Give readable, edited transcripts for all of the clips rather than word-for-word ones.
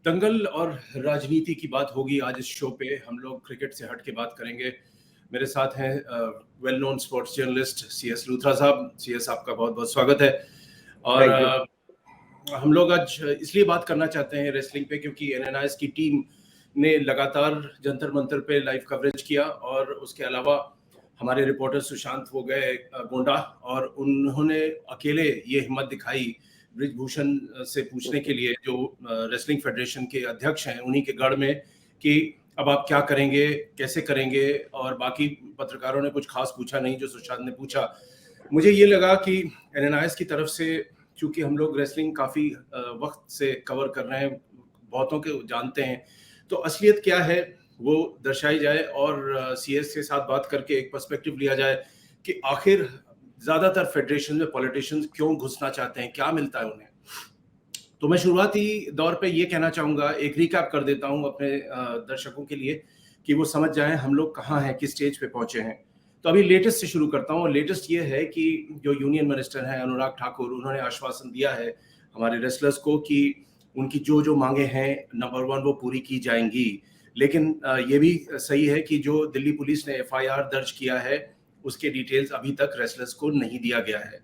दंगल और राजनीति की बात होगी आज इस शो पे। हम लोग क्रिकेट से हट के बात करेंगे। मेरे साथ हैं well known sports journalist CS Luthra साहब। CS आपका बहुत बहुत स्वागत है। और हम लोग आज इसलिए बात करना चाहते हैं रेसलिंग पे क्योंकि NNIS की टीम ने लगातार जंतर मंतर पे लाइव कवरेज किया और उसके अलावा हमारे रिपोर्टर सुशांत हो गए गोंडा और उन्होंने अकेले ये हिम्मत दिखाई ब्रिजभूषण से पूछने के लिए, जो रेसलिंग फेडरेशन के अध्यक्ष हैं, उन्हीं के गढ़ में, कि अब आप क्या करेंगे, कैसे करेंगे। और बाकी पत्रकारों ने कुछ खास पूछा नहीं जो सुशांत ने पूछा। मुझे ये लगा कि NNIS की तरफ से, क्योंकि हम लोग रेसलिंग काफ़ी वक्त से कवर कर रहे हैं, बहुतों के जानते हैं, तो असलियत क्या है वो दर्शाई जाए और CS के साथ बात करके एक पर्सपेक्टिव लिया जाए कि आखिर ज़्यादातर फेडरेशन में पॉलिटिशियंस क्यों घुसना चाहते हैं, क्या मिलता है उन्हें। तो मैं शुरुआती दौर पे ये कहना चाहूँगा, एक रिकैप कर देता हूँ अपने दर्शकों के लिए कि वो समझ जाएं हम लोग कहाँ हैं, किस स्टेज पे पहुँचे हैं। तो अभी लेटेस्ट से शुरू करता हूँ। और लेटेस्ट ये है कि जो यूनियन मिनिस्टर हैं अनुराग ठाकुर, उन्होंने आश्वासन दिया है हमारे रेसलर्स को कि उनकी जो जो मांगे हैं नंबर 1 वो पूरी की जाएंगी। लेकिन ये भी सही है कि जो दिल्ली पुलिस ने FIR दर्ज किया है उसके डिटेल्स अभी तक रेसलर्स को नहीं दिया गया है।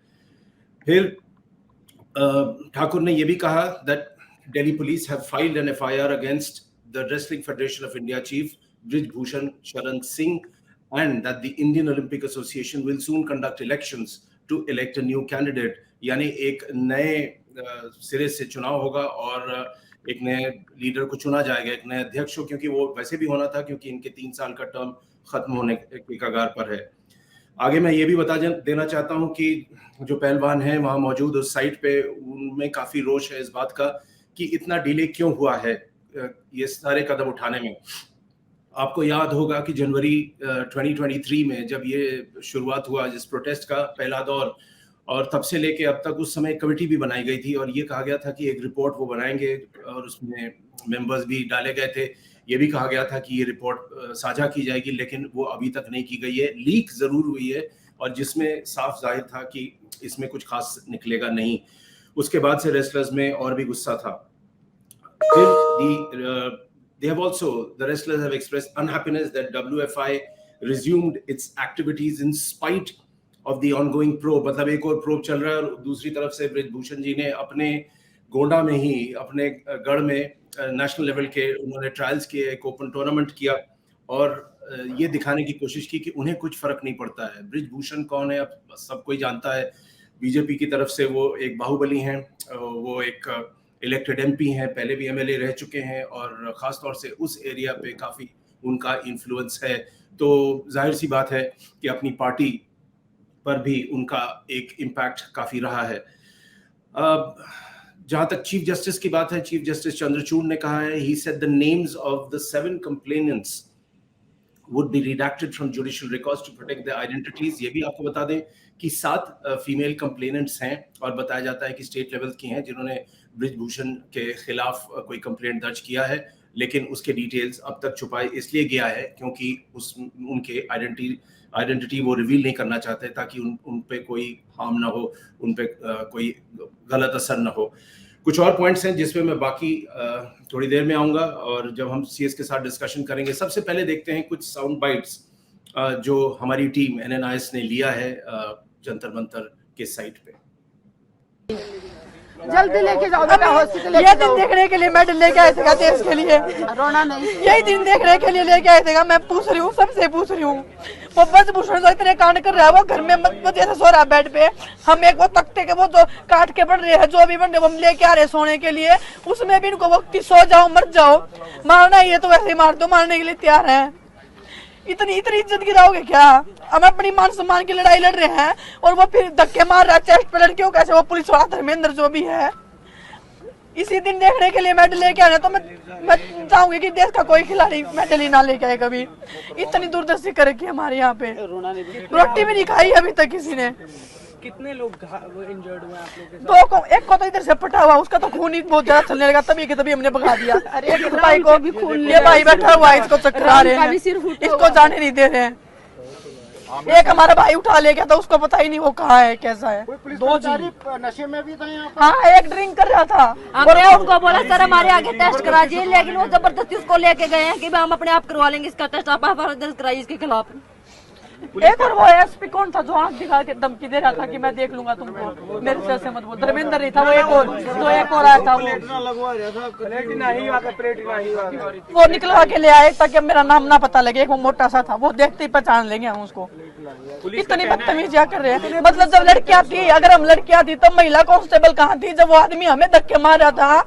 फिर ठाकुर ने यह भी कहा that Delhi police have filed an FIR against the Wrestling Federation of India chief Brijbhushan Sharan Singh and that the Indian Olympic Association will soon conduct elections to elect a new candidate. यानी एक नए सिरे से चुनाव होगा और एक नए लीडर को चुना जाएगा, एक नए अध्यक्ष को, क्योंकि वो वैसे भी होना था क्योंकि इनके 3 साल का टर्म खत्म होने के कगार पर है। आगे मैं ये भी बता देना चाहता हूं कि जो पहलवान हैं वहां मौजूद उस साइट पे, उनमें काफी रोष है इस बात का कि इतना डिले क्यों हुआ है ये सारे कदम उठाने में। आपको याद होगा कि जनवरी 2023 में जब ये शुरुआत हुआ जिस प्रोटेस्ट का पहला दौर, और तब से लेके अब तक उस समय कमेटी भी बनाई गई थी और ये कहा गया था कि एक रिपोर्ट वो बनाएंगे और उसमें मेंबर्स भी डाले गए थे। ये भी कहा गया था कि ये रिपोर्ट साझा की जाएगी, लेकिन वो अभी तक नहीं की गई है। लीक जरूर हुई है और जिसमें साफ जाहिर था कि इसमें कुछ खास निकलेगा नहीं। उसके बाद से रेसलर्स में और भी गुस्सा था। फिर they have also, the wrestlers have expressed unhappiness that WFI resumed its activities in spite of the ongoing probe। मतलब एक और प्रोब चल रहा है और दूसरी तरफ से ब्रिजभूषण जी ने अपने गोंडा में ही, अपने गढ़ में नेशनल लेवल के उन्होंने ट्रायल्स किए, एक ओपन टूर्नामेंट किया और ये दिखाने की कोशिश की कि उन्हें कुछ फर्क नहीं पड़ता है। ब्रिजभूषण कौन है अब सब कोई जानता है। बीजेपी की तरफ से वो एक बाहुबली हैं, वो एक इलेक्टेड MP हैं, पहले भी MLA रह चुके हैं और ख़ास तौर से उस एरिया पे काफ़ी उनका इन्फ्लुएंस है। तो जाहिर सी बात है कि अपनी पार्टी पर भी उनका एक इम्पैक्ट काफ़ी रहा है। जहाँ तक चीफ जस्टिस की बात है, चीफ जस्टिस चंद्रचूड़ ने कहा है, he said the names of the 7 complainants would be redacted from judicial records to protect their identities। ये भी आपको बता दें कि 7 फीमेल कंप्लेनेंट्स हैं और बताया जाता है कि स्टेट लेवल की हैं जिन्होंने ब्रिजभूषण के खिलाफ कोई कंप्लेंट दर्ज किया है, लेकिन उसके डिटेल्स अब तक छुपाए इसलिए गया है क्योंकि उनके आइडेंटिटी वो रिवील नहीं करना चाहते ताकि उन पे कोई हार्म ना हो, उन पे कोई गलत असर ना हो। कुछ और पॉइंट्स हैं जिसमें मैं बाकी थोड़ी देर में आऊँगा और जब हम CS के साथ डिस्कशन करेंगे। सबसे पहले देखते हैं कुछ साउंड बाइट्स जो हमारी टीम NNIS ने लिया है जंतर मंतर के साइट पे। जल्दी लेके जाओ बेटा हॉस्पिटल। ये दिन देखने के लिए मेडल लेके आए थे देश के लिए, रोना नहीं। यही दिन देखने के लिए लेके आए थे। मैं पूछ रही हूँ, सबसे पूछ रही हूँ, वो ब्रिजभूषण जो इतने कांड कर रहा है, वो घर में जैसे सो रहा है बेड पे, हम एक वो तख्ते के वो जो काट के बन रहे हैं, जो भी बन रहे हम लेके आ रहे सोने के लिए, उसमें भी इनको वक्त सो जाओ मर जाओ, मारना ही है तो वैसे ही मार दो, मारने के लिए तैयार है। इतनी इज्जत गिराओगे क्या? हम अपनी मान सम्मान की लड़ाई लड़ रहे हैं और वो फिर धक्के मार रहा है चेस्ट पे लड़कियों कैसे, वो पुलिस वाला धर्मेंद्र जो भी है। इसी दिन देखने के लिए मेडल लेके आने, तो मैं चाहूंगी कि देश का कोई खिलाड़ी मेडल ही ना लेके आए कभी। इतनी दूरदर्शी करेगी हमारे यहाँ पे, रोटी भी नहीं खाई अभी तक किसी ने। कितने लोग इंजर्ड हुए आप लोग? 2 को, एक को तो इधर से पटा हुआ, उसका तो खून ही बहुत ज्यादा चलने लगा, तभी हमने भगा दिया। अरे भाई को भी खून, ये भाई बैठा हुआ है, इसको चक्कर आ रहे हैं, इसको जाने नहीं दे रहे हैं। एक हमारा भाई उठा ले गया था, उसको पता ही नहीं वो कहाँ है कैसा है। दो जी नशे में भी था यहाँ हाँ, एक ड्रिंक कर रहा था। हमने उनको बोला सर हमारे आगे टेस्ट करा दीजिए, लेकिन वो जबरदस्ती उसको लेके गए हैं कि हम अपने आप करवा लेंगे इसका टेस्ट, आप दर्ज कराइए इसके खिलाफ। एक और वो एसपी कौन था जो आंख दिखा के धमकी दे रहा था कि मैं देख लूंगा तुमको, मेरे से ऐसे मत बोल। धर्मेंद्र नहीं था वो, एक और जो एक और आया था वो निकलवा के ले आए ताकि मेरा नाम ना पता लगे। वो मोटा सा था, वो देखते ही पहचान लेंगे हम उसको। इतनी बदतमीजियां कर रहे हैं। मतलब जब लड़कियां थी, अगर हम लड़कियां थी तो महिला कांस्टेबल कहाँ थी जब वो आदमी हमें धक्के मार रहा था?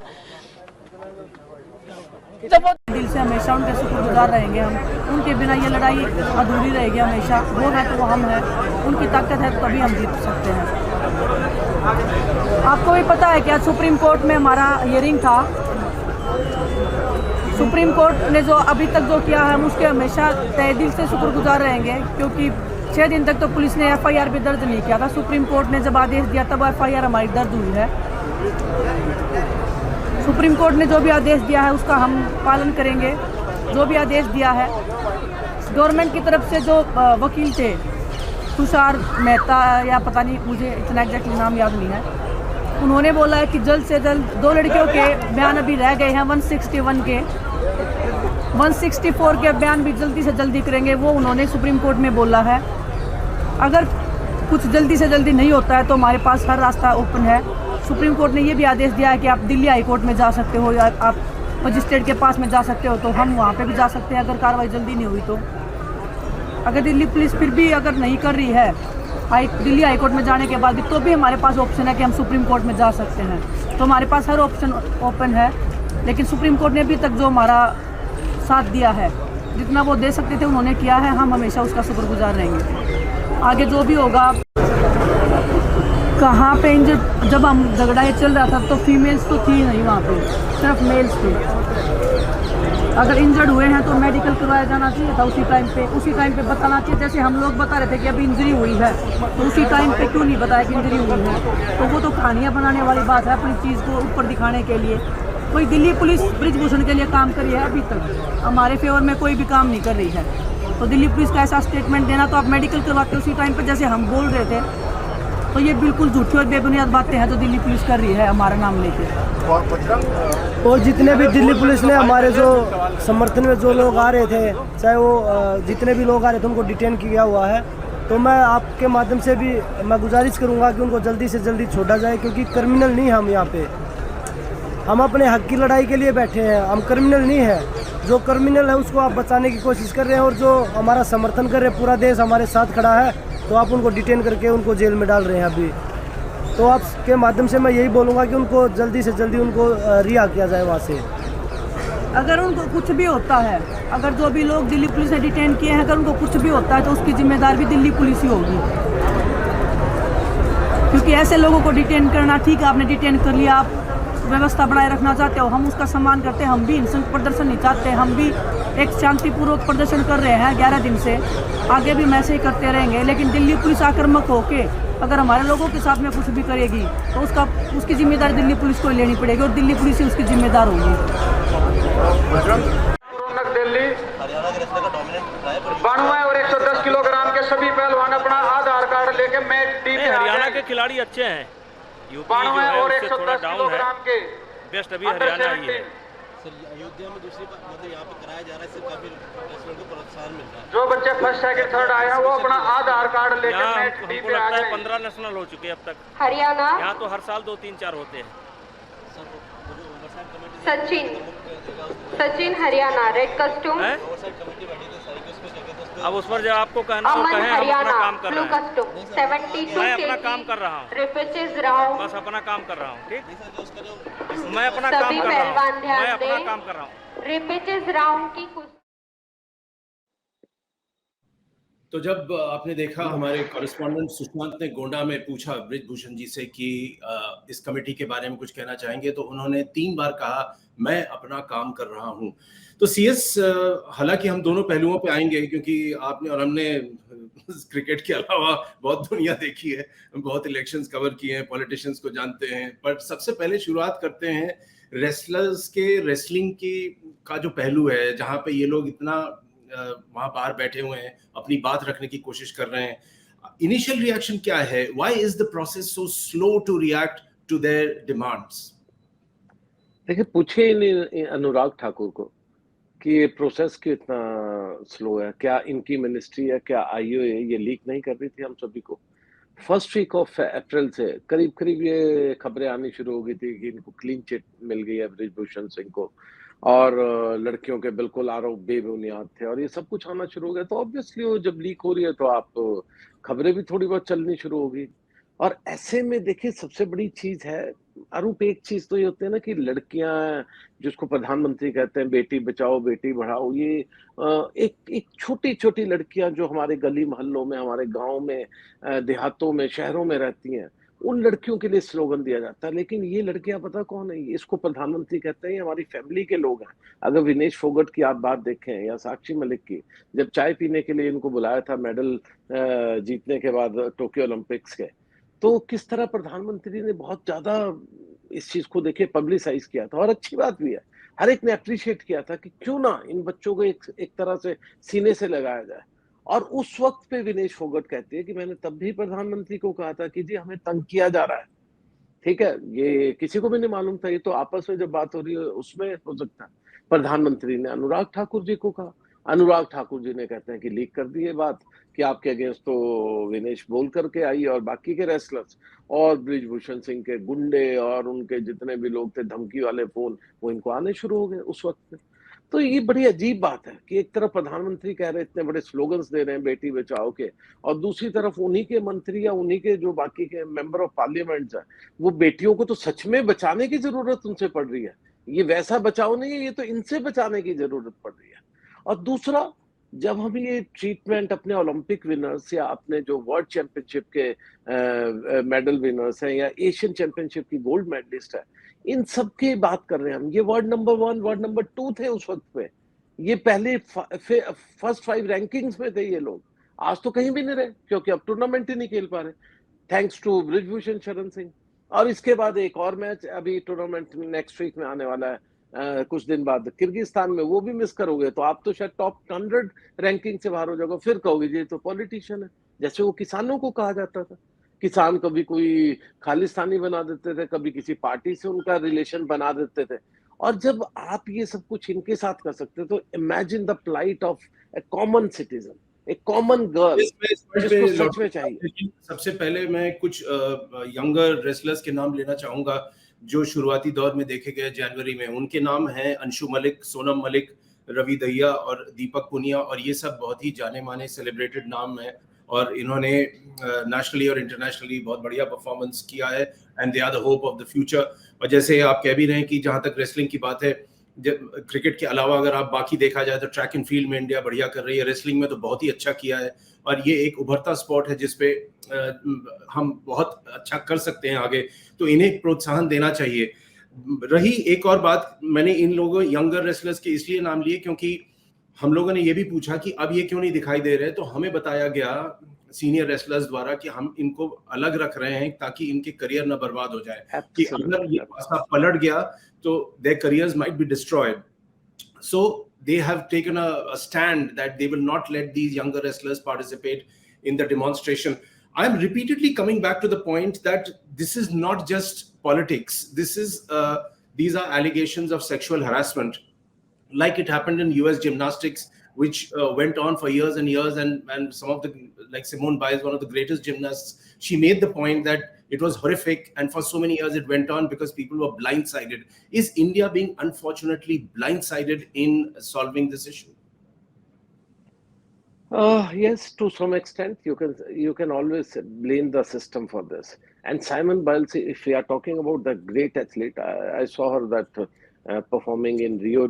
जब वो दिल से हमेशा उनके शुक्रगुजार रहेंगे हम। उनके बिना ये लड़ाई अधूरी रहेगी हमेशा। वो है तो वो हम हैं, उनकी ताकत है तभी हम जीत सकते हैं। आपको भी पता है कि आज सुप्रीम कोर्ट में हमारा हियरिंग था। सुप्रीम कोर्ट ने जो अभी तक जो किया है हम उसके हमेशा तहे दिल से शुक्रगुजार रहेंगे, क्योंकि 6 दिन तक तो पुलिस ने FIR भी दर्ज नहीं किया था। सुप्रीम कोर्ट ने जब आदेश दिया तब FIR हमारी दर्ज हुई है। सुप्रीम कोर्ट ने जो भी आदेश दिया है उसका हम पालन करेंगे। जो भी आदेश दिया है गवर्नमेंट की तरफ से, जो वकील थे तुषार मेहता या पता नहीं, मुझे इतना एग्जैक्टली नाम याद नहीं है, उन्होंने बोला है कि जल्द से जल्द 2 लड़कियों के बयान अभी रह गए हैं 161 के, 164 के बयान भी जल्दी से जल्दी करेंगे, वो उन्होंने सुप्रीम कोर्ट में बोला है। अगर कुछ जल्दी से जल्दी नहीं होता है तो हमारे पास हर रास्ता ओपन है। सुप्रीम कोर्ट ने ये भी आदेश दिया है कि आप दिल्ली हाई कोर्ट में जा सकते हो या आप मजिस्ट्रेट के पास में जा सकते हो, तो हम वहाँ पे भी जा सकते हैं अगर कार्रवाई जल्दी नहीं हुई तो। अगर दिल्ली पुलिस फिर भी अगर नहीं कर रही है दिल्ली हाई कोर्ट में जाने के बाद भी, तो भी हमारे पास ऑप्शन है कि हम सुप्रीम कोर्ट में जा सकते हैं। तो हमारे पास हर ऑप्शन ओपन है। लेकिन सुप्रीम कोर्ट ने अभी तक जो हमारा साथ दिया है, जितना वो दे सकते थे उन्होंने किया है, हम हमेशा उसका शुक्रगुजार रहेंगे। आगे जो भी होगा। कहाँ पे जब हम झगड़ा ये चल रहा था तो फीमेल्स तो थी नहीं वहाँ पे, सिर्फ मेल्स थे। अगर इंजर्ड हुए हैं तो मेडिकल करवाया जाना चाहिए था उसी टाइम पे बताना चाहिए। जैसे हम लोग बता रहे थे कि अभी इंजरी हुई है, तो उसी टाइम पे क्यों नहीं बताया कि इंजरी हुई है? तो वो तो कहानियाँ बनाने वाली बात है, अपनी चीज़ को ऊपर दिखाने के लिए। कोई दिल्ली पुलिस ब्रिजभूषण के लिए काम करी है अभी तक? हमारे फेवर में कोई भी काम नहीं कर रही है। तो दिल्ली पुलिस का ऐसा स्टेटमेंट देना, तो आप मेडिकल करवाते उसी टाइम पर जैसे हम बोल रहे थे, तो ये बिल्कुल झूठी और बेबुनियाद बातें हैं जो दिल्ली पुलिस कर रही है हमारा नाम लेके। और जितने भी दिल्ली पुलिस ने हमारे जो समर्थन में जो लोग आ रहे थे, चाहे वो जितने भी लोग आ रहे थे, उनको डिटेन किया हुआ है। तो मैं आपके माध्यम से भी मैं गुजारिश करूंगा कि उनको जल्दी से जल्दी छोड़ा जाए, क्योंकि क्रिमिनल नहीं हम यहाँ पे। हम अपने हक की लड़ाई के लिए बैठे हैं, हम क्रिमिनल नहीं है। जो क्रिमिनल है उसको आप बचाने की कोशिश कर रहे हैं, और जो हमारा समर्थन कर रहे हैं, पूरा देश हमारे साथ खड़ा है, तो आप उनको डिटेन करके उनको जेल में डाल रहे हैं अभी। तो आपके माध्यम से मैं यही बोलूँगा कि उनको जल्दी से जल्दी उनको रिहा किया जाए वहाँ से। अगर उनको कुछ भी होता है, अगर जो भी लोग दिल्ली पुलिस ने डिटेन किए हैं, अगर उनको कुछ भी होता है तो उसकी जिम्मेदार भी दिल्ली पुलिस ही होगी। क्योंकि ऐसे लोगों को डिटेन करना, ठीक है आपने डिटेन कर लिया, आप व्यवस्था बनाए रखना चाहते हो, हम उसका सम्मान करते हैं। हम भी हिंसक प्रदर्शन नहीं चाहते, हम भी एक शांतिपूर्वक प्रदर्शन कर रहे हैं 11 दिन से, आगे भी मैं ऐसे ही करते रहेंगे। लेकिन दिल्ली पुलिस आक्रामक होके अगर हमारे लोगों के साथ में कुछ भी करेगी तो उसकी जिम्मेदारी दिल्ली पुलिस को लेनी पड़ेगी, और दिल्ली पुलिस ही उसकी जिम्मेदार होगी। दिल्ली 92 और 110 किलोग्राम के सभी पहलवान अपना आधार कार्ड लेके मैच डी पे हरियाणा के खिलाड़ी अच्छे हैं। यूपी 92 और जो है उससे थोड़ा 110 डाउन है। किलोग्राम के बेस्ट अभी हरियाणा ही है। अयोध्या में दूसरी मतलब यहाँ पे कराया जा रहा है, इससे काफी रेसलर को प्रोत्साहन मिल रहा है। जो बच्चे फर्स्ट सेकंड थर्ड आए हैं वो अपना आधार कार्ड लेके यहाँ मैच डी हमको पे आ लगता है गए। 15 नेशनल हो चुके हैं अब तक हरियाणा यहाँ तो हर साल 2, 3, 4 होते हैं। Sachin Haryana red costume. अब उस पर जब आपको कहना हो अमन कहें, हम अपना हरियाणा काम कर ब्लू रहे हैं। कस्टूम 72 मैं अपना काम कर रहा हूँ, रिपेचेस राउंड। बस अपना काम कर रहा हूँ। ठीक, मैं अपना काम सभी कर रहा पहलवान हूँ, ध्यान मैं अपना दें। काम कर रहा हूँ। रिपेचेस राउंड की कुछ। तो जब आपने देखा, हमारे कॉरेस्पॉन्डेंट सुशांत ने गोंडा में पूछा ब्रिजभूषण जी से कि इस कमेटी के बारे में कुछ कहना चाहेंगे, तो उन्होंने 3 बार कहा मैं अपना काम कर रहा हूं। तो सीएस, हालांकि हम दोनों पहलुओं पे आएंगे, क्योंकि आपने और हमने क्रिकेट के अलावा बहुत दुनिया देखी है, बहुत इलेक्शंस कवर किए हैं, पॉलिटिशियंस को जानते हैं। पर सबसे पहले शुरुआत करते हैं रेसलर्स के रेसलिंग की का जो पहलू है, जहां पे ये लोग इतना वहां बाहर बैठे हुए हैं, अपनी बात रखने की कोशिश कर रहे हैं। इनिशियल रिएक्शन क्या है? Why is the process so slow to react to their demands? देखिए, पूछे नहीं अनुराग ठाकुर को कि ये प्रोसेस क्यों इतना स्लो है। क्या इनकी मिनिस्ट्री है, क्या आईओए ये लीक नहीं कर रही थी हम सभी को? फर्स्ट वीक ऑफ अप्रैल से करीब करीब ये खबरें आनी शुरू हो गई थी कि इनको क्लीन चिट मिल गई है बृजभूषण सिंह को, और लड़कियों के बिल्कुल आरोप बेबुनियाद थे, और ये सब कुछ आना शुरू हो गया। तो ऑब्वियसली वो जब लीक हो रही है तो आप खबरें भी थोड़ी बहुत चलनी शुरू होगी। और ऐसे में देखिए, सबसे बड़ी चीज है अरूप, एक चीज तो ये होती है ना कि लड़कियां, जिसको प्रधानमंत्री कहते हैं बेटी बचाओ बेटी बढ़ाओ, ये एक छोटी छोटी लड़कियां जो हमारे गली मोहल्लों में, हमारे गांव में, देहातों में, शहरों में रहती हैं, उन लड़कियों के लिए स्लोगन दिया जाता है। लेकिन ये लड़कियां पता कौन है? इसको प्रधानमंत्री कहते हैं, ये हमारी फैमिली के लोग हैं। अगर विनेश फोगट की आप बात देखें या साक्षी मलिक की, जब चाय पीने के लिए इनको बुलाया था मेडल जीतने के बाद टोक्यो ओलंपिक्स के, तो किस तरह प्रधानमंत्री ने बहुत ज्यादा इस चीज को देखे पब्लिसाइज किया था, और अच्छी बात भी है। हर एक ने अप्रिशिएट किया था कि क्यों ना इन बच्चों को एक तरह से सीने से लगाया जाए। और उस वक्त पे विनेश फोगट कहती है कि मैंने तब भी प्रधानमंत्री को कहा था कि जी हमें तंग किया जा रहा है, ठीक है, ये किसी को भी नहीं मालूम था, ये तो आपस में जब बात हो रही है उसमें हो सकता है। प्रधानमंत्री ने अनुराग ठाकुर जी को कहा, अनुराग ठाकुर जी ने कहते हैं कि लीक कर दी ये बात कि आपके अगेंस्ट तो विनेश बोल करके आई, और बाकी के रेसलर्स और बृजभूषण सिंह के गुंडे और उनके जितने भी लोग थे धमकी वाले फोन, वो इनको आने शुरू हो गए उस वक्त में। तो ये बड़ी अजीब बात है कि एक तरफ प्रधानमंत्री कह रहे इतने बड़े स्लोगन्स दे रहे हैं बेटी बचाओ के, और दूसरी तरफ उन्हीं के मंत्री या उन्हीं के जो बाकी के मेंबर ऑफ पार्लियामेंट है, वो बेटियों को तो सच में बचाने की जरूरत उनसे पड़ रही है। ये वैसा बचाओ नहीं है, ये तो इनसे बचाने की जरूरत पड़ रही है। और दूसरा, जब हम ये ट्रीटमेंट अपने ओलंपिक विनर्स या अपने जो वर्ल्ड चैंपियनशिप के मेडल विनर्स हैं या एशियन चैंपियनशिप की गोल्ड मेडलिस्ट है, इन सब की बात कर रहे हैं हम। ये वर्ल्ड नंबर 1, वर्ल्ड नंबर 2 थे उस वक्त पे, ये पहले फर्स्ट 5 रैंकिंग्स में थे ये लोग। आज तो कहीं भी नहीं रहे, क्योंकि अब टूर्नामेंट ही नहीं खेल पा रहे, थैंक्स टू बृजभूषण शरण सिंह। और इसके बाद एक और मैच अभी टूर्नामेंट नेक्स्ट वीक में आने वाला है, कुछ दिन बाद किर्गिस्तान में, वो भी मिस करोगे तो आप तो शायद टॉप 100 रैंकिंग से बाहर हो जाओगे। फिर कहोगे ये तो पॉलिटिशियन है, जैसे वो किसानों को कहा जाता था। किसान कभी कोई खालिस्तानी बना देते थे, कभी किसी पार्टी से उनका रिलेशन बना देते थे। और जब आप ये सब कुछ इनके साथ कर सकते तो imagine the plight of a common citizen, a common girl, जिसको सच में चाहिए। सबसे पहले मैं कुछ यंगर रेसलर्स के नाम लेना चाहूंगा जो शुरुआती दौर में देखे गए जनवरी में। उनके नाम हैं अंशु मलिक, सोनम मलिक, रवि दहिया और दीपक पुनिया, और ये सब बहुत ही जाने माने सेलिब्रेटेड नाम हैं, और इन्होंने नेशनली और इंटरनेशनली बहुत बढ़िया परफॉर्मेंस किया है, and they are the hope of the future. और जैसे आप कह भी रहे हैं कि जहाँ तक रेसलिंग की बात है, जब क्रिकेट के अलावा अगर आप बाकी देखा जाए तो ट्रैक एंड फील्ड में इंडिया बढ़िया कर रही है, रेसलिंग में तो बहुत ही अच्छा किया है, और ये एक उभरता स्पोर्ट है जिसपे हम बहुत अच्छा कर सकते हैं आगे, तो इन्हें प्रोत्साहन देना चाहिए। रही एक और बात, मैंने इन लोगों यंगर रेसलर्स के इसलिए नाम लिए क्योंकि हम लोगों ने ये भी पूछा कि अब ये क्यों नहीं दिखाई दे रहे, तो हमें बताया गया सीनियर रेसलर्स द्वारा कि हम इनको अलग रख रहे हैं ताकि इनके करियर ना बर्बाद हो जाए, कि अगर ये पासा पलट गया तो their careers might be destroyed. So they have taken a stand that they will not let these younger wrestlers participate in the demonstration. I am repeatedly coming back to the point that this is not just politics. These are allegations of sexual harassment, like it happened in US gymnastics, which went on for years and years, and some of the, like Simone Biles, one of the greatest gymnasts, she made the point that it was horrific, and for so many years it went on because people were blindsided. Is India being unfortunately blindsided in solving this issue? Yes, to some extent. You can always blame the system for this. And Simone Biles, if we are talking about the great athlete, I saw her that performing in Rio,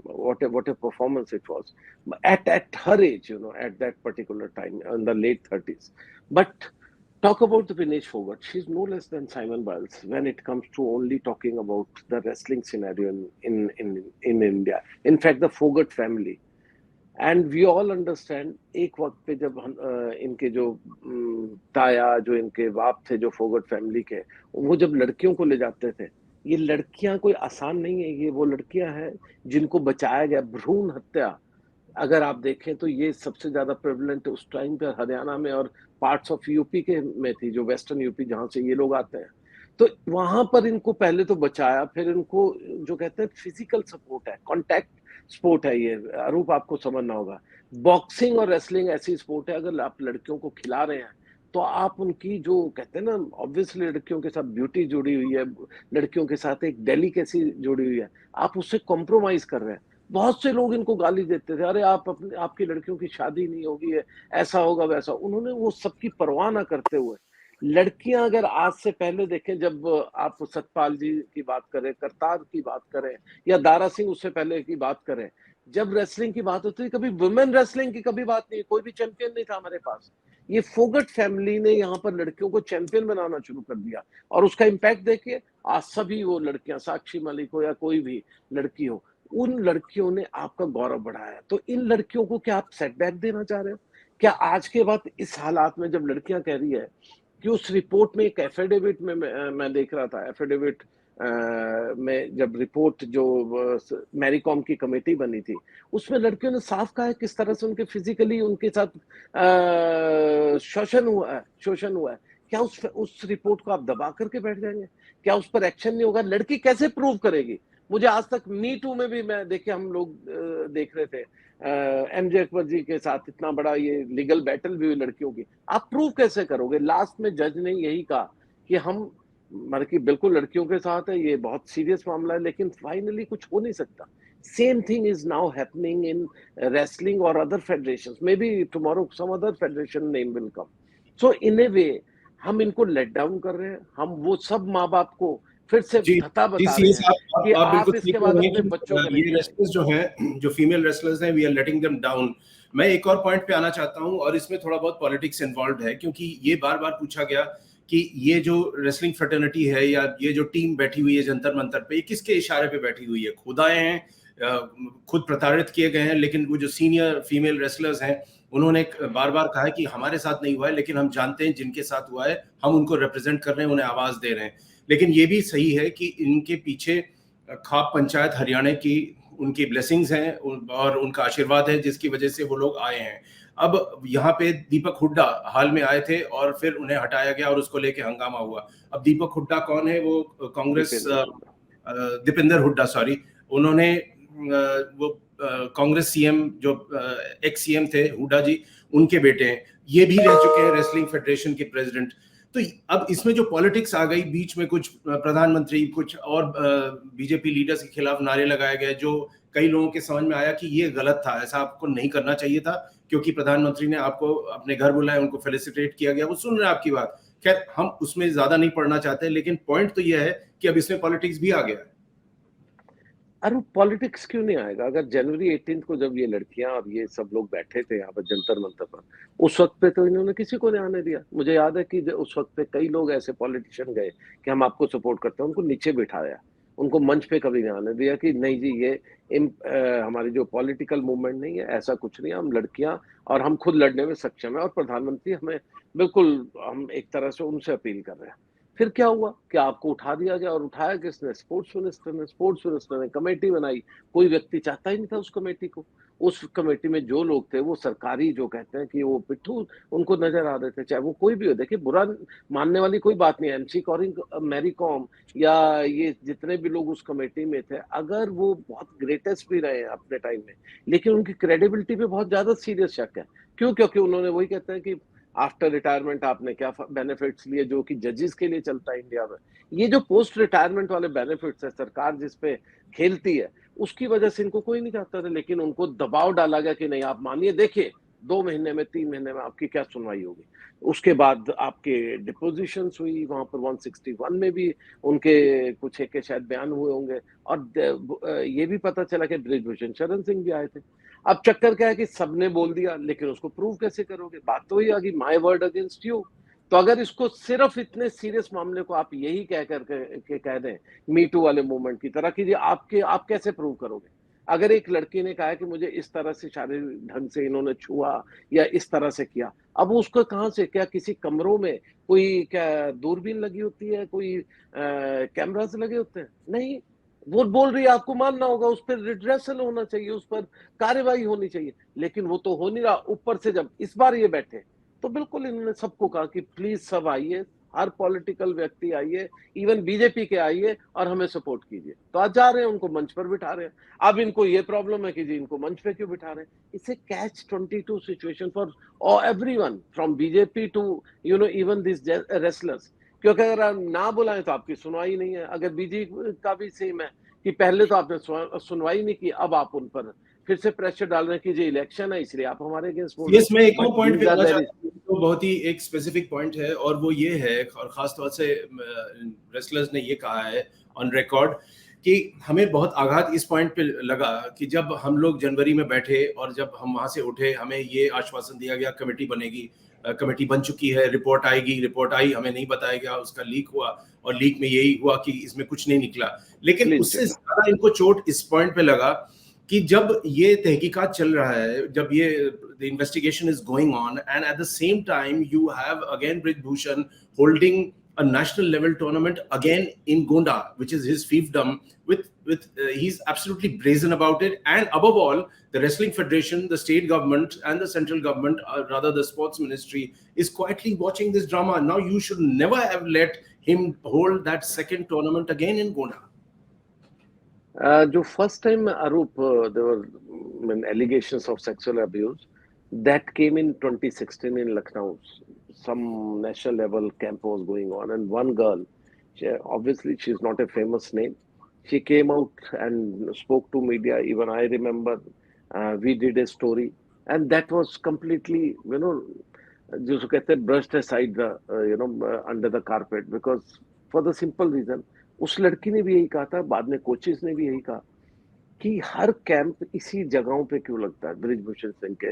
what a performance it was at her age, at that particular time in the late 30s. But talk about the Vinesh Fogart, she's no less than Simone Biles when it comes to only talking about the wrestling scenario in India. In fact, the Fogart family. And we all understand, एक वक्त पे जब इनके जो ताया, जो इनके बाप थे, जो फोगट फैमिली के, वो जब लड़कियों को ले जाते थे, ये लड़कियां कोई आसान नहीं है, ये वो लड़कियां हैं जिनको बचाया गया। भ्रूण हत्या अगर आप देखें तो ये सबसे ज्यादा प्रेवलेंट उस टाइम पे हरियाणा में और पार्ट्स ऑफ यूपी के में थी, जो वेस्टर्न यूपी जहां से ये लोग आते हैं। तो वहां पर इनको पहले तो बचाया, फिर इनको जो कहते हैं फिजिकल सपोर्ट है, कांटेक्ट स्पोर्ट है ये, अरूप आपको समझना होगा। बॉक्सिंग और रेसलिंग ऐसी स्पोर्ट है, अगर आप लड़कियों को खिला रहे हैं तो आप उनकी जो कहते हैं ना, ऑब्वियसली लड़कियों के साथ ब्यूटी जुड़ी हुई है, लड़कियों के साथ एक डेलिकेसी जुड़ी हुई है, आप उससे कॉम्प्रोमाइज कर रहे हैं। बहुत से लोग इनको गाली देते थे, अरे आप अपने आपकी लड़कियों की शादी नहीं होगी है, ऐसा होगा वैसा। उन्होंने वो सबकी परवाह ना करते हुए, लड़कियां अगर आज से पहले देखें, जब आप सतपाल जी की बात करें, करतार की बात करें, या दारा सिंह उससे पहले की बात करें, जब रेसलिंग की बात होती थी, कभी वुमेन रेसलिंग की कभी बात नहीं, कोई भी चैंपियन नहीं था हमारे पास। ये फोगट फैमिली ने यहाँ पर लड़कियों को चैंपियन बनाना शुरू कर दिया, और उसका इम्पैक्ट देखिए आज सभी वो लड़कियां, साक्षी मलिक हो या कोई भी लड़की हो, उन लड़कियों ने आपका गौरव बढ़ाया। तो इन लड़कियों को क्या आप सेटबैक देना चाह रहे हो? क्या आज के बाद इस हालात में जब लड़कियां कह रही है कि उस रिपोर्ट में एक एफिडेविट में मैं देख रहा था, एफिडेविट में जब रिपोर्ट जो मैरीकॉम की कमेटी बनी थी, उसमें लड़कियों ने साफ कहा है किस तरह से उनके फिजिकली उनके साथ शोषण हुआ है। क्या उस रिपोर्ट को आप दबा करके बैठ जाएंगे? क्या उस पर एक्शन नहीं होगा? लड़की कैसे प्रूव करेगी? मुझे आज तक मी टू में भी मैं देखिए, हम लोग देख रहे थे एमजे अकबर जी के साथ इतना बड़ा ये लीगल बैटल भी हुई लड़कियों की, आप प्रूव कैसे करोगे? लास्ट में जज ने यही कहा कि हम मतलब कि बिल्कुल लड़कियों के साथ है, ये बहुत सीरियस मामला है, लेकिन फाइनली कुछ हो नहीं सकता। Same thing is now happening in wrestling और other federations, may be tomorrow some other federation name will come. So in a way हम इनको लेट डाउन कर रहे हैं, हम वो सब माँ बाप को फिर से बता रहे हैं कि आप इसके बाद अपने बच्चों को ये रेसलर्स जो हैं, जो फीमेल रेसलर्स हैं, we are letting them down. मैं एक और पॉइंट पे आना चाहता हूं, और इसमें थोड़ा बहुत पॉलिटिक्स इन्वॉल्व है, क्योंकि ये बार बार पूछा गया कि ये जो रेसलिंग फ्रेटर्निटी है, या ये जो टीम बैठी हुई है जंतर मंतर पे, ये किसके इशारे पे बैठी हुई है? खुद आए हैं, खुद प्रताड़ित किए गए हैं, लेकिन वो जो सीनियर फीमेल रेसलर्स हैं, उन्होंने बार बार कहा है कि हमारे साथ नहीं हुआ है, लेकिन हम जानते हैं जिनके साथ हुआ है, हम उनको रिप्रेजेंट कर रहे हैं, उन्हें आवाज दे रहे हैं। लेकिन ये भी सही है कि इनके पीछे खाप पंचायत हरियाणा की उनकी ब्लेसिंग्स हैं और उनका आशीर्वाद है, जिसकी वजह से वो लोग आए हैं। अब यहाँ पे दीपक हुड्डा हाल में आए थे और फिर उन्हें हटाया गया और उसको लेके हंगामा हुआ। अब दीपक हुड्डा कौन है? वो कांग्रेस, दीपेंद्र हुड्डा, सॉरी, उन्होंने वो कांग्रेस सीएम जो एक्स सीएम थे हुड्डा जी, उनके बेटे हैं। ये भी रह चुके हैं रेसलिंग फेडरेशन के प्रेसिडेंट। तो अब इसमें जो पॉलिटिक्स आ गई बीच में, कुछ प्रधानमंत्री, कुछ और बीजेपी लीडर्स के खिलाफ नारे लगाए गए, जो कई लोगों के समझ में आया कि ये गलत था, ऐसा आपको नहीं करना चाहिए था, क्योंकि प्रधानमंत्री ने आपको अपने घर बुलाया, उनको फेलिसिटेट किया गया, वो सुन रहे हैं आपकी बात। खैर, हम उसमें ज्यादा नहीं पढ़ना चाहते, लेकिन पॉइंट तो ये है कि अब इसमें पॉलिटिक्स भी आ गया है। अरे पॉलिटिक्स क्यों नहीं आएगा? अगर जनवरी 18 को जब ये लड़कियां और ये सब लोग बैठे थे यहाँ पर जंतर मंतर पर, उस वक्त पे तो इन्होंने किसी को नहीं आने दिया। मुझे याद है कि उस वक्त पे कई लोग ऐसे पॉलिटिशियन गए कि हम आपको सपोर्ट करते हैं, उनको नीचे बिठाया, उनको मंच पे कभी नहीं आने दिया कि नहीं जी ये हमारी जो पॉलिटिकल मूवमेंट नहीं है, ऐसा कुछ नहीं है, हम लड़कियां और हम खुद लड़ने में सक्षम है, और प्रधानमंत्री हमें बिल्कुल, हम एक तरह से उनसे अपील कर रहे हैं। फिर क्या हुआ कि आपको उठा दिया गया, और उठाया किसने? स्पोर्ट्स मिनिस्टर ने। स्पोर्ट्स मिनिस्टर ने कमेटी बनाई, कोई व्यक्ति चाहता ही नहीं था उस कमेटी को। उस कमेटी में जो लोग थे वो सरकारी, जो कहते हैं कि वो पिट्ठू उनको नजर आ रहे थे, चाहे वो कोई भी हो। देखिए, बुरा मानने वाली कोई बात नहीं है, एमसी मैरी कॉम या ये जितने भी लोग उस कमेटी में थे, अगर वो बहुत ग्रेटेस्ट भी रहे अपने टाइम में, लेकिन उनकी क्रेडिबिलिटी पे बहुत ज्यादा सीरियस शक है। क्यों? क्योंकि उन्होंने वही कहते हैं कि आफ्टर रिटायरमेंट आपने क्या बेनिफिट्स लिए, जो कि जजेस के लिए चलता है इंडिया में। ये जो पोस्ट रिटायरमेंट वाले बेनिफिट्स है, सरकार जिस पे खेलती है, उसकी वजह से इनको कोई नहीं चाहता था, लेकिन उनको दबाव डाला गया कि नहीं आप मानिए, देखिए 2 महीने में 3 महीने में आपकी क्या सुनवाई होगी। उसके बाद आपके डिपोजिशंस हुई, वहां पर 161 में भी उनके कुछ एक शायद बयान हुए होंगे, और ये भी पता चला कि बृजभूषण शरण सिंह भी आए थे। अब चक्कर क्या है कि सबने बोल दिया, लेकिन उसको प्रूव कैसे करोगे? बात तो ही आ गई, माय वर्ड अगेंस्ट यू। तो अगर इसको सिर्फ इतने सीरियस मामले को आप यही कह करके कह दें, मी टू वाले मूवमेंट की तरह, कि आप कैसे प्रूव करोगे? अगर एक लड़की ने कहा कि मुझे इस तरह से शारीरिक ढंग से इन्होंने छुआ या इस तरह से किया, अब उसको कहां से, क्या किसी कमरों में कोई क्या दूरबीन लगी होती है, कोई कैमरास लगे होते हैं? नहीं, वो बोल रही है, आपको मानना होगा, उस पर रिड्रेसल होना चाहिए, उस पर कार्रवाई होनी चाहिए, लेकिन वो तो हो नहीं रहा। ऊपर से जब इस बार ये बैठे तो बिल्कुल इन्होंने सबको कहा कि प्लीज सब आइए, हर पॉलिटिकल व्यक्ति आइए, इवन बीजेपी के आइए और हमें सपोर्ट कीजिए। तो आज जा रहे हैं, उनको मंच पर बिठा रहे हैं। अब इनको ये प्रॉब्लम है कि जी इनको मंच पे क्यों बिठा रहे हैं। It's a catch 22 situation for everyone from BJP to even this wrestlers, क्योंकि अगर आप ना बुलाएं तो आपकी सुनवाई नहीं है। अगर बीजेपी का भी सेम है कि पहले तो आपने सुनवाई नहीं की, अब आप उन पर फिर से प्रेशर डाल रहे हैं कि जी इलेक्शन है इसलिए आप हमारे अगेंस्ट बोल रहे हैं। यस, मैं एक और पॉइंट पे आना चाहता हूं, तो बहुत ही एक स्पेसिफिक पॉइंट है, और वो ये है, और खास तौर से रेसलर्स ने ये कहा है ऑन रिकॉर्ड कि हमें बहुत आघात इस पॉइंट पे लगा कि जब हम लोग जनवरी में बैठे और जब हम वहां से उठे, हमें ये आश्वासन दिया गया कमेटी बनेगी, कमेटी बन चुकी है, रिपोर्ट आएगी, रिपोर्ट आई, हमें नहीं बताया गया, उसका लीक हुआ और लीक में यही हुआ कि इसमें कुछ नहीं निकला। लेकिन उससे ज्यादा इनको चोट इस पॉइंट पे लगा कि जब ये तहकीकात चल रहा है, जब ये the investigation is going on, and at the same time you have again Brijbhushan holding a national level tournament again in Gonda, which is his fiefdom, with he's absolutely brazen about it. And above all, the wrestling federation, the state government and the central government, rather the sports ministry, is quietly watching this drama. Now you should never have let him hold that second tournament again in Gonda. जो first time Arup, there were allegations of sexual abuse that came in 2016 in Lucknow. Some national level camp was going on, and one girl, obviously she's not a famous name, she came out and spoke to media. Even I remember we did a story, and that was completely, just brushed aside the under the carpet, because for the simple reason, उस लड़की ने भी यही कहा था, बाद में coaches ने भी यही कहा कि हर कैंप इसी जगहों पे क्यों लगता है ब्रिजभूषण सिंह के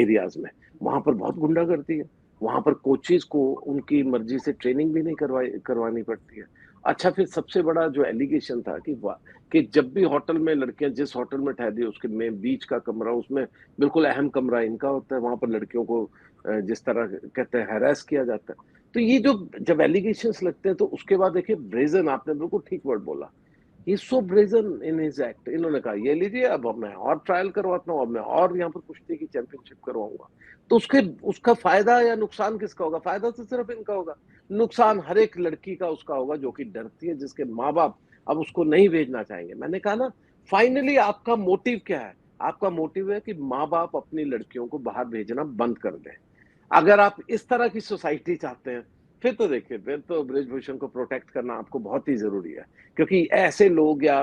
एरियाज में। वहां पर बहुत गुंडागर्दी है, वहां पर कोचेस को उनकी मर्जी से ट्रेनिंग भी नहीं करवानी पड़ती है। अच्छा, फिर सबसे बड़ा जो एलिगेशन था कि जब भी होटल में लड़कियां, जिस होटल में ठहरती है उसके में बीच का कमरा, उसमें बिल्कुल अहम कमरा इनका होता है, वहां पर लड़कियों को जिस तरह कहते हैं हैरेस किया जाता है। तो ये जो जब एलिगेशंस लगते हैं तो उसके बाद देखिए ब्रेजन, आपने बिल्कुल ठीक वर्ड बोला, ही सो ब्रेजन इन हिज एक्ट। इन्होंने कहा ये लीजिए, अब मैं और ट्रायल करवाता हूँ, अब मैं और यहाँ पर कुश्ती की चैंपियनशिप करवाऊंगा। तो उसका फायदा या नुकसान किसका होगा? फायदा तो सिर्फ इनका होगा, नुकसान हर एक लड़की का उसका होगा जो कि डरती है, जिसके माँ बाप अब उसको नहीं भेजना चाहेंगे। मैंने कहा ना, फाइनली आपका मोटिव क्या है? आपका मोटिव है कि माँ बाप अपनी लड़कियों को बाहर भेजना बंद कर दें। अगर आप इस तरह की सोसाइटी चाहते हैं, फिर तो देखिए, फिर तो ब्रिजभूषण को प्रोटेक्ट करना आपको बहुत ही जरूरी है, क्योंकि ऐसे लोग या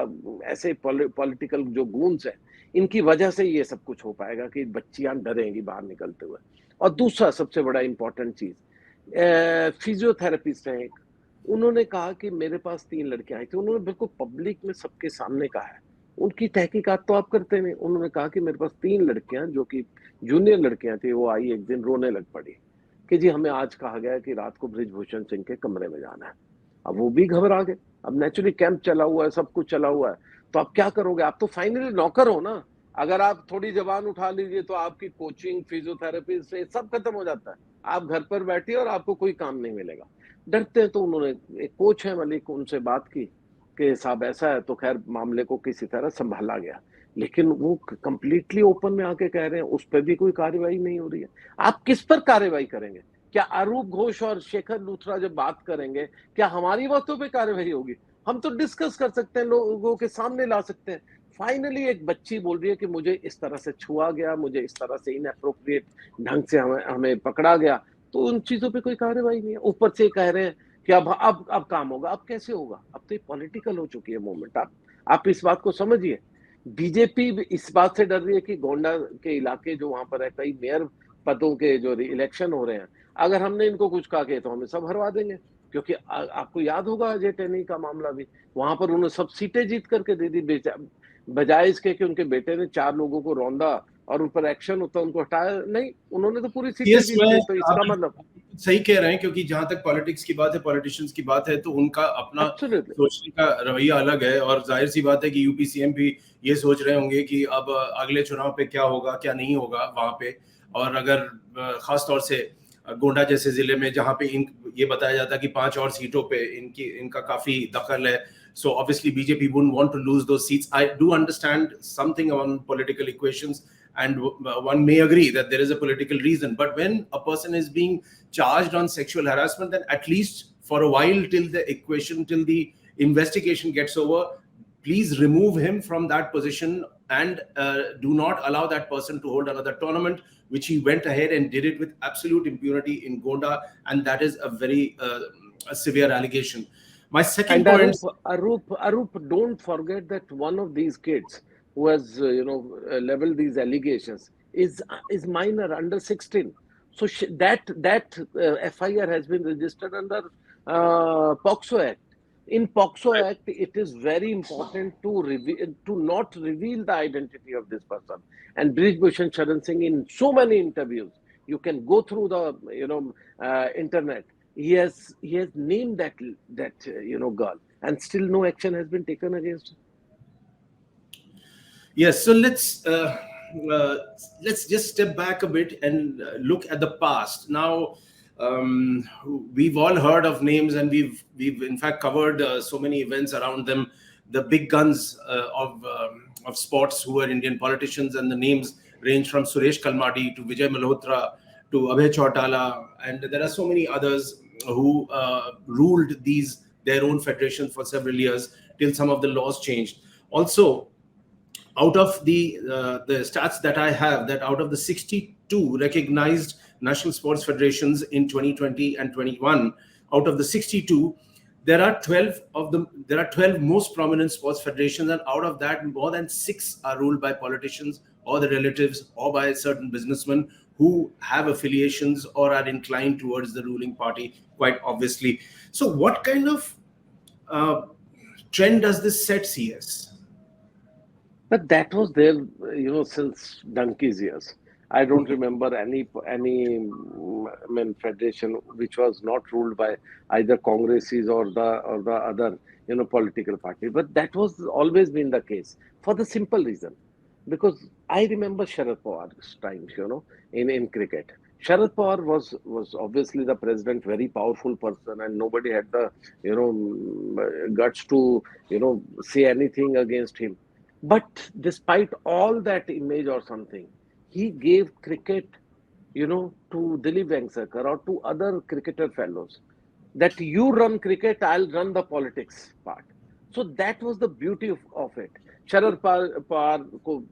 ऐसे पॉलिटिकल जो गूंज है, इनकी वजह से ये सब कुछ हो पाएगा कि बच्चियां डरेंगी बाहर निकलते हुए। और दूसरा सबसे बड़ा इंपॉर्टेंट चीज, फिजियोथेरेपिस्ट हैं एक, उन्होंने कहा कि मेरे पास 3 लड़कियां आई थी। उन्होंने बिल्कुल पब्लिक में सबके सामने कहा है, उनकी तहकीकात तो आप करते नहीं। उन्होंने कहा कि मेरे पास 3 लड़कियां जो कि जूनियर लड़कियां थी, वो आई, एक दिन रोने लग पड़ी कि जी हमें आज कहा गया कि रात को ब्रिजभूषण सिंह के कमरे में जाना है। अब वो भी घबरा गए। अब नेचुरली कैंप चला हुआ है, सब कुछ चला हुआ है, तो आप क्या करोगे? आप तो फाइनली नौकर हो ना। अगर आप थोड़ी जबान उठा लीजिए तो आपकी कोचिंग, फिजियोथेरेपी से सब खत्म हो जाता है। आप घर पर बैठिए और आपको कोई काम नहीं मिलेगा। डरते हैं तो उन्होंने, एक कोच है मलिक, उनसे बात की कि साहब ऐसा है, तो खैर मामले को किसी तरह संभाला गया। लेकिन वो कंप्लीटली ओपन में आके कह रहे हैं उस पर भी कोई कार्रवाई नहीं हो रही है। आप किस पर कार्रवाई करेंगे? क्या अरूप घोष और शेखर लूथरा जब बात करेंगे, क्या हमारी बातों पे कार्रवाई होगी? हम तो डिस्कस कर सकते हैं, लोगों के सामने ला सकते हैं। फाइनली एक बच्ची बोल रही है कि मुझे इस तरह से छुआ गया, मुझे इस तरह से इनएप्रोप्रिएट ढंग से हमें पकड़ा गया, तो उन चीजों पे कोई कार्रवाई नहीं है। ऊपर से कह रहे हैं कि अब काम होगा। अब कैसे होगा? अब तो ये पॉलिटिकल हो चुकी है मूवमेंट। आप इस बात को समझिए। बीजेपी इस बात से डर रही है कि गोंडा के इलाके जो वहां पर है, कई मेयर पदों के जो इलेक्शन हो रहे हैं, अगर हमने इनको कुछ कहा के तो हमें सब हरवा देंगे। क्योंकि आपको याद होगा अजय टेनी का मामला भी, वहां पर उन्होंने सब सीटें जीत करके दे दी, बजाय इसके कि उनके बेटे ने 4 लोगों को रौंदा और उन पर एक्शन होता, उनको हटाया नहीं। उन्होंने तो पूरी सीटें जीत ली। तो इसका मतलब सही कह रहे हैं, क्योंकि जहां तक पॉलिटिक्स की बात है, पॉलिटिशियंस की बात है, तो उनका अपना सोचने का रवैया अलग है। और जाहिर सी बात है कि यूपी सीएम भी ये सोच रहे होंगे कि अब अगले चुनाव पे क्या होगा, क्या नहीं होगा वहां पे। और अगर खास तौर से गोंडा जैसे जिले में, जहां पे ये बताया जाता है कि 5 और सीटों पे इनका काफी दखल है, So obviously BJP wouldn't want to lose those seats. I do understand something on political equations, and one may agree that there is a political reason. But when a person is being charged on sexual harassment, then at least for a while, till the investigation gets over, please remove him from that position and do not allow that person to hold another tournament, which he went ahead and did it with absolute impunity in Gonda, and that is a very severe allegation. My second point, Arup, don't forget that one of these kids who has leveled these allegations is minor, under 16. So that FIR has been registered under POCSO Act. In POCSO Act, it is very important to not reveal the identity of this person. And Brij Bhushan Sharan Singh, in so many interviews, you can go through the internet. He has named that girl, and still no action has been taken against her. Yes, so let's just step back a bit and look at the past. Now, we've all heard of names, and we've in fact covered so many events around them. The big guns of sports who are Indian politicians, and the names range from Suresh Kalmadi to Vijay Malhotra to Abhay Chautala, and there are so many others who ruled their own federations for several years till some of the laws changed. Also, out of the stats that I have, that out of the 62 recognized national sports federations in 2020 and 21, out of the 62, there are 12 most prominent sports federations, and out of that, more than 6 are ruled by politicians or the relatives or by certain businessmen who have affiliations or are inclined towards the ruling party, quite obviously. So what kind of trend does this set, CS? But that was there, since donkey's years. I don't remember any federation which was not ruled by either Congresses or the other political party. But that was always been the case, for the simple reason, because I remember Sharad Pawar's times, in cricket. Sharad Pawar was obviously the president, very powerful person, and nobody had the guts to say anything against him. But despite all that image or something, he gave cricket, to Dilip Vengsarkar or to other cricketer fellows, that you run cricket, I'll run the politics part. So that was the beauty of it. Sharad Pawar को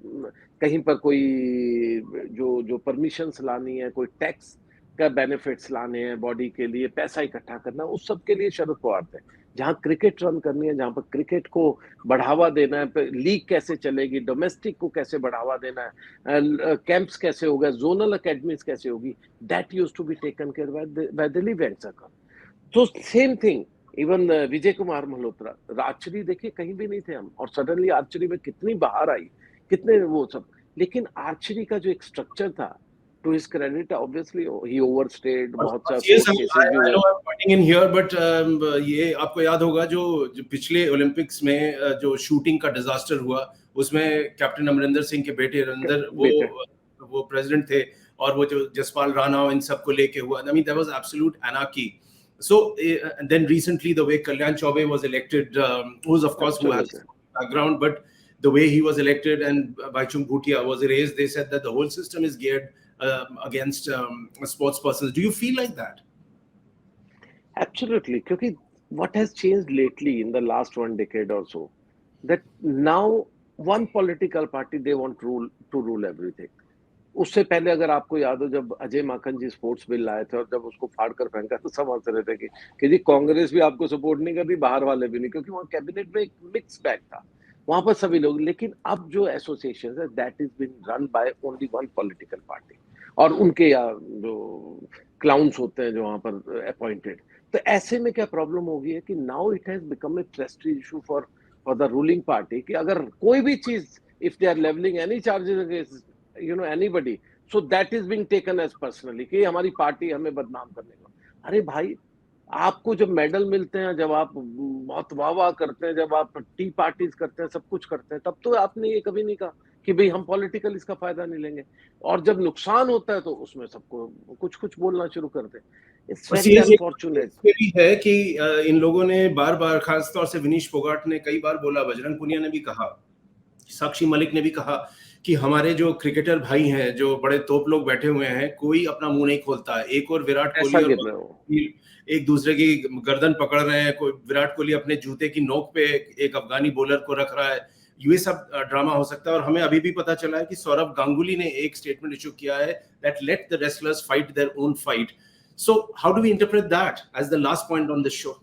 कहीं पर कोई जो permissions लानी है, कोई tax का benefits लाने हैं बॉडी के लिए, पैसा इकट्ठा करना, उस सब के लिए शरद पवार थे. जहां क्रिकेट रन करनी है, जहां पर क्रिकेट को बढ़ावा देना है, लीग कैसे चलेगी, डोमेस्टिक को कैसे बढ़ावा देना है, कैंप्स कैसे होगा, जोनल अकेडमीज कैसे होगी, that used to be taken care by Dilip Vengsarkar. तो same thing even Vijay Kumar Malhotra. Archery देखिए कहीं भी नहीं थे हम, और सडनली आर्चरी में कितनी बाहर आई, कितने वो सब. लेकिन आर्चरी का जो एक स्ट्रक्चर था, to his credit, obviously he overstayed. बहुत सा yes, I know I'm pointing in here, but ये आपको याद होगा जो पिछले ओलंपिक्स में जो शूटिंग का डिजास्टर हुआ, उसमें कैप्टन अमरिंदर सिंह के बेटे रविंदर वो प्रेसिडेंट थे, और वो जो जसपाल राणा इन सबको लेके हुआ. I mean, there was absolute anarchy. So and then recently the way Kalyan Chaubey was elected, who's of course who has background, but the way he was elected and Baichung Bhutia was erased, they said that the whole system is geared against sports persons. Do you feel like that? Absolutely, because what has changed lately in the last 1 decade or so, that now one political party, they want to rule everything. उससे पहले अगर आपको याद हो, जब अजय माकन जी sports bill लाए थे और जब उसको फाड़ कर फेंका, तो सब हंस रहे थे कि जी कांग्रेस भी आपको सपोर्ट नहीं कर रही, बाहर वाले भी नहीं, क्योंकि वहाँ कैबिनेट में एक मिक्स बैग था, वहां पर सभी लोग. लेकिन अब जो एसोसिएशन है, that is been run by only one political party, और उनके जो क्लाउन्स होते हैं जो वहां पर अपॉइंटेड. तो ऐसे में क्या प्रॉब्लम हो गई है कि now it has become a prestige issue for the ruling party, कि अगर कोई भी चीज, if they are levelling any charges against anybody, so that is being taken as personally, कि हमारी पार्टी हमें बदनाम करने का. अरे भाई, आपको जब मेडल मिलते हैं, जब आप बहुत वाह वाह करते हैं, जब आप टी पार्टीज करते हैं, सब कुछ करते हैं, तब तो आपने ये कभी नहीं कहा कि कि भाई हम पॉलिटिकल इसका फायदा नहीं लेंगे, और जब नुकसान होता है तो उसमें सबको कुछ कुछ बोलना शुरू करते हैं। इट्स वेरी अनफॉर्चुनेट भी है कि इन लोगों ने बार बार, खासतौर से विनीश फोगाट ने कई बार बोला, बजरंग पुनिया ने भी कहा, साक्षी मलिक ने भी कहा कि हमारे जो क्रिकेटर भाई हैं, जो बड़े तोप लोग बैठे हुए हैं, कोई अपना मुंह नहीं खोलता। एक और विराट कोहली एक दूसरे की गर्दन पकड़ रहे हैं, कोई विराट कोहली अपने जूते की नोक पे एक अफगानी बॉलर को रख रहा है। ये सब ड्रामा हो सकता है। और हमें अभी भी पता चला है कि सौरव गांगुली ने एक स्टेटमेंट इशू किया है that let the wrestlers fight their own fight. So how do we interpret that as the last point on this show?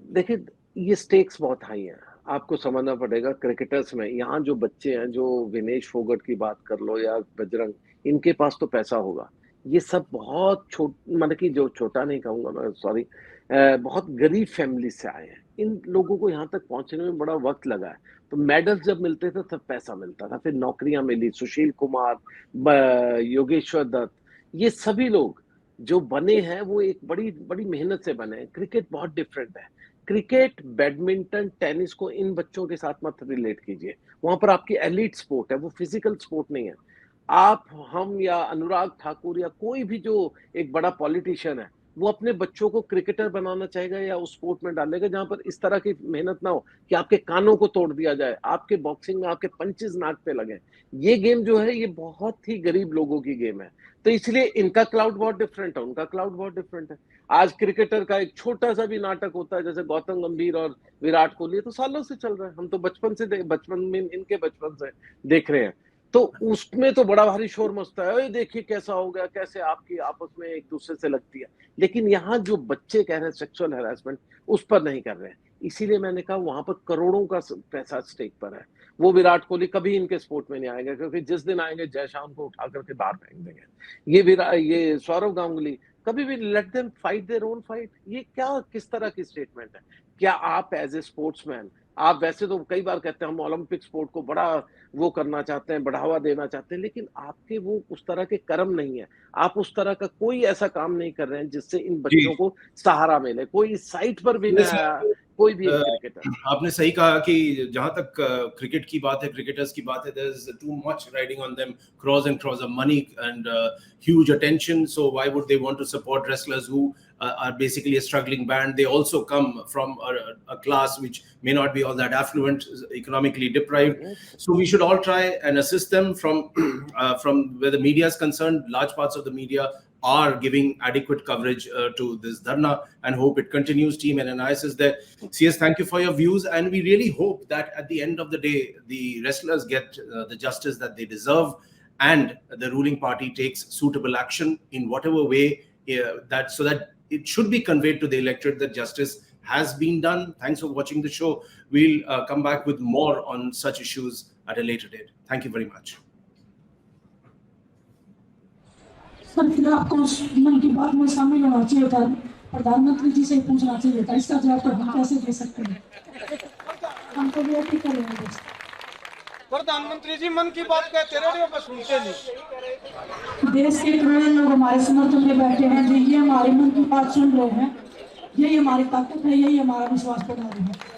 देखिए, ये स्टेक्स बहुत हाई हैं, आपको समझना पड़ेगा। क्रिकेटर्स में यहाँ जो बच्चे हैं, जो विनेश फोगाट की बात कर लो या बजरंग, इनके पास तो पैसा होगा। ये सब बहुत मतलब कि जो छोटा नहीं कहूंगा मैं, सॉरी, बहुत गरीब फैमिली से आए हैं। इन लोगों को यहाँ तक पहुंचने में बड़ा वक्त लगा है। तो मेडल्स जब मिलते थे तब पैसा मिलता था, फिर नौकरियां मिली, सुशील कुमार, योगेश्वर दत्त, ये सभी लोग जो बने हैं वो एक बड़ी बड़ी मेहनत से बने हैं। क्रिकेट बहुत डिफरेंट है। क्रिकेट, बैडमिंटन, टेनिस को इन बच्चों के साथ मत रिलेट कीजिए। वहां पर आपकी एलीट स्पोर्ट है, वो फिजिकल स्पोर्ट नहीं है। आप, हम या अनुराग ठाकुर या कोई भी जो एक बड़ा पॉलिटिशियन है, वो अपने बच्चों को क्रिकेटर बनाना चाहेगा या उस स्पोर्ट में डालेगा जहां पर इस तरह की मेहनत ना हो कि आपके कानों को तोड़ दिया जाए, आपके बॉक्सिंग में आपके पंचेस नाक पे लगे। ये गेम जो है ये बहुत ही गरीब लोगों की गेम है। तो इसलिए इनका क्लाउड बहुत डिफरेंट है, उनका क्लाउड बहुत डिफरेंट है। आज क्रिकेटर का एक छोटा सा भी नाटक होता है, जैसे गौतम गंभीर और विराट कोहली, तो सालों से चल रहा है। हम तो बचपन में इनके बचपन से देख रहे हैं। तो उसमें तो बड़ा भारी शोर मचता है, देखिए कैसा हो गया, कैसे आपकी आपस में एक दूसरे से लगती है। लेकिन यहाँ जो बच्चे कह रहे हैं सेक्सुअल हैरेसमेंट, उस पर नहीं कर रहे हैं। इसीलिए मैंने कहा वहां पर करोड़ों का पैसा स्टेक पर है। वो विराट कोहली कभी इनके स्पोर्ट में नहीं आएगा, क्योंकि जिस दिन आएंगे जय शाम को उठा करके बाहर फेंक देंगे। ये सौरव गांगुली, कभी भी let them fight their own fight. ये क्या, किस तरह की स्टेटमेंट है? क्या आप एज ए स्पोर्ट्समैन, आप वैसे तो कई बार कहते हैं हम ओलंपिक स्पोर्ट को बड़ा वो करना चाहते हैं, बढ़ावा देना चाहते हैं, लेकिन आपके वो उस तरह के कर्म नहीं है। आप उस तरह का कोई ऐसा काम नहीं कर रहे हैं जिससे इन बच्चों को सहारा मिले। कोई साइट पर भी नहीं आया, कोई भी क्रिकेटर। आपने सही कहा कि जहां तक क्रिकेट की बात है, क्रिकेटर्स की बात है, there is too much riding on them, crores and crores of money and huge attention. So why would they want to support wrestlers who are basically a struggling band? They also come from a class which may not be all that affluent, economically deprived. So we should all try and assist them from where the media is concerned. Large parts of the media are giving adequate coverage to this dharna, and hope it continues. Team NNIS is there. CS, thank you for your views, and we really hope that at the end of the day the wrestlers get the justice that they deserve, and the ruling party takes suitable action in whatever way so that it should be conveyed to the electorate that justice has been done. Thanks for watching the show. We'll come back with more on such issues at a later date. Thank you very much. Sir, फिर आपको मन की बात में शामिल होना चाहिए था, प्रधानमंत्री जी से पूछना चाहिए था। इसका जवाब तो हम कैसे दे सकते हैं? हम तो ये ठीक करेंगे। प्रधानमंत्री जी मन की बात कहते रेडियो पर सुनते नहीं। देश के करोड़ों लोग हमारे समर्थन में बैठे हैं, ये हमारे मन की बात सुन रहे हैं। यही हमारी ताकत है, यही हमारा विश्वास पैदा है।